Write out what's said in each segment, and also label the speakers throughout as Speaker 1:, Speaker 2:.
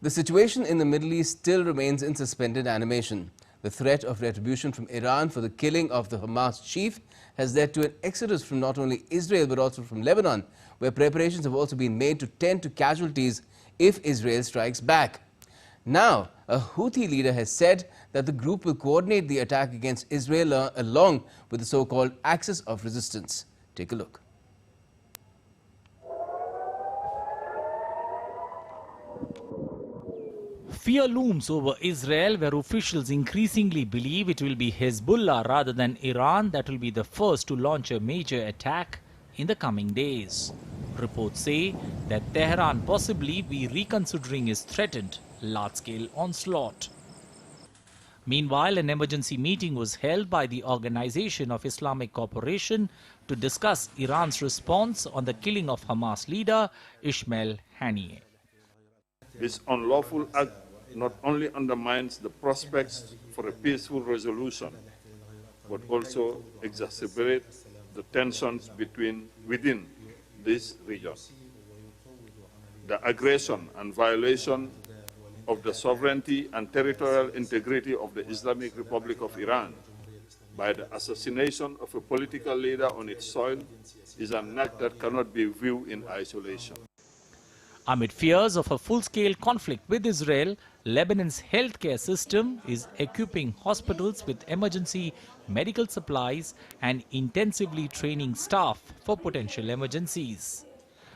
Speaker 1: The situation in the Middle East still remains in suspended animation. The threat of retribution from Iran for the killing of the Hamas chief has led to an exodus from not only Israel but also from Lebanon, where preparations have also been made to tend to casualties if Israel strikes back. Now, a Houthi leader has said that the group will coordinate the attack against Israel along with the so-called Axis of Resistance. Take a look.
Speaker 2: Fear looms over Israel, where officials increasingly believe it will be Hezbollah rather than Iran that will be the first to launch a major attack in the coming days. Reports say that Tehran possibly be reconsidering its threatened large-scale onslaught. Meanwhile, an emergency meeting was held by the Organization of Islamic Cooperation to discuss Iran's response on the killing of Hamas leader Ismail Haniyeh.
Speaker 3: This unlawful act not only undermines the prospects for a peaceful resolution, but also exacerbates the tensions within this region. The aggression and violation of the sovereignty and territorial integrity of the Islamic Republic of Iran by the assassination of a political leader on its soil is an act that cannot be viewed in isolation.
Speaker 2: Amid fears of a full-scale conflict with Israel, Lebanon's healthcare system is equipping hospitals with emergency medical supplies and intensively training staff for potential emergencies.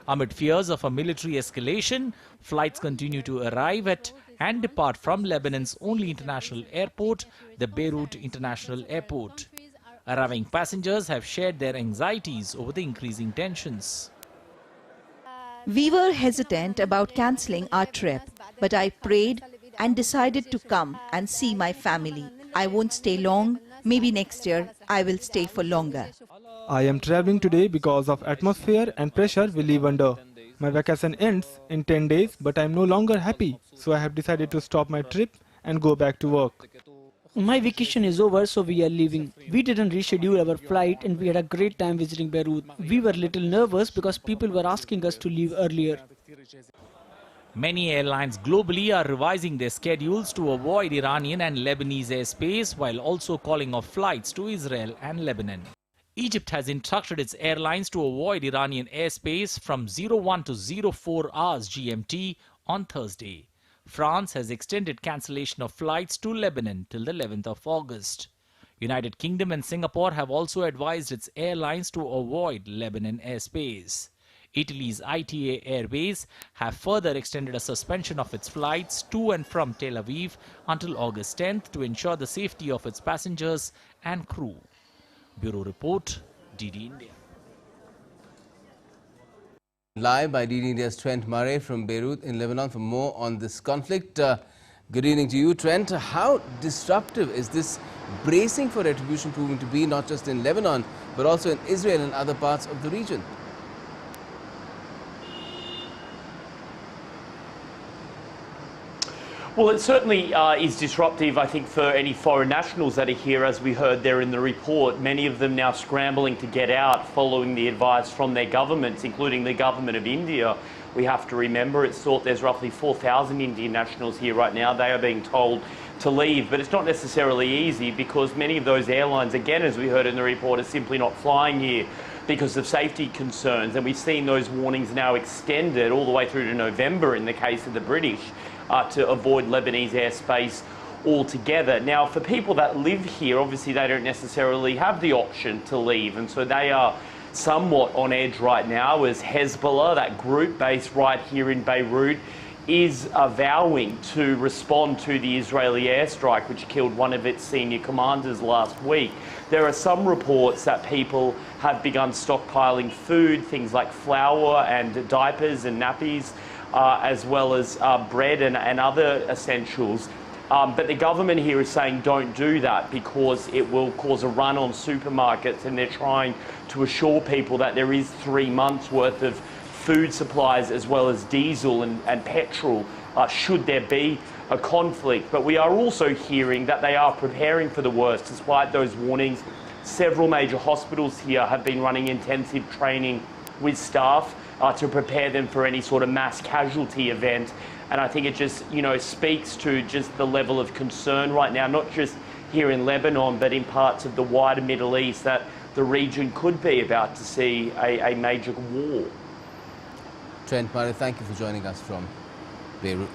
Speaker 2: Amid fears of a military escalation, flights continue to arrive at and depart from Lebanon's only international airport, the Beirut International Airport. Arriving passengers have shared their anxieties over the increasing tensions.
Speaker 4: We were hesitant about cancelling our trip, but I prayed and decided to come and see my family. I won't stay long. Maybe next year I will stay for longer.
Speaker 5: I am traveling today because of atmosphere and pressure we live under. My vacation ends in 10 days, but I am no longer happy. So I have decided to stop my trip and go back to work.
Speaker 6: My vacation is over, so we are leaving. We didn't reschedule our flight and we had a great time visiting Beirut. We were a little nervous because people were asking us to leave earlier.
Speaker 2: Many airlines globally are revising their schedules to avoid Iranian and Lebanese airspace while also calling off flights to Israel and Lebanon. Egypt has instructed its airlines to avoid Iranian airspace from 01 to 04 hours GMT on Thursday. France has extended cancellation of flights to Lebanon till the 11th of August. United Kingdom and Singapore have also advised its airlines to avoid Lebanon airspace. Italy's ITA Airways have further extended a suspension of its flights to and from Tel Aviv until August 10th to ensure the safety of its passengers and crew. Bureau Report, DD India.
Speaker 1: Live by DD India's Trent Murray from Beirut in Lebanon for more on this conflict. Good evening to you, Trent. How disruptive is this bracing for retribution proving to be, not just in Lebanon, but also in Israel and other parts of the region?
Speaker 7: Well, it certainly is disruptive, I think, for any foreign nationals that are here, as we heard there in the report. Many of them now scrambling to get out following the advice from their governments, including the government of India. We have to remember it's thought there's roughly 4,000 Indian nationals here right now. They are being told to leave, but it's not necessarily easy because many of those airlines, again, as we heard in the report, are simply not flying here because of safety concerns. And we've seen those warnings now extended all the way through to November in the case of the British. To avoid Lebanese airspace altogether. Now, for people that live here, obviously they don't necessarily have the option to leave, and so they are somewhat on edge right now as Hezbollah, that group based right here in Beirut, is vowing to respond to the Israeli airstrike, which killed one of its senior commanders last week. There are some reports that people have begun stockpiling food, things like flour and diapers and nappies, as well as bread and other essentials. But the government here is saying don't do that because it will cause a run on supermarkets, and they're trying to assure people that there is 3 months worth of food supplies as well as diesel and petrol should there be a conflict. But we are also hearing that they are preparing for the worst despite those warnings. Several major hospitals here have been running intensive training with staff to prepare them for any sort of mass casualty event And I think it just, speaks to just the level of concern right now, not just here in Lebanon, but in parts of the wider Middle East, that the region could be about to see a major war.
Speaker 1: Trent Murray, thank you for joining us from Beirut.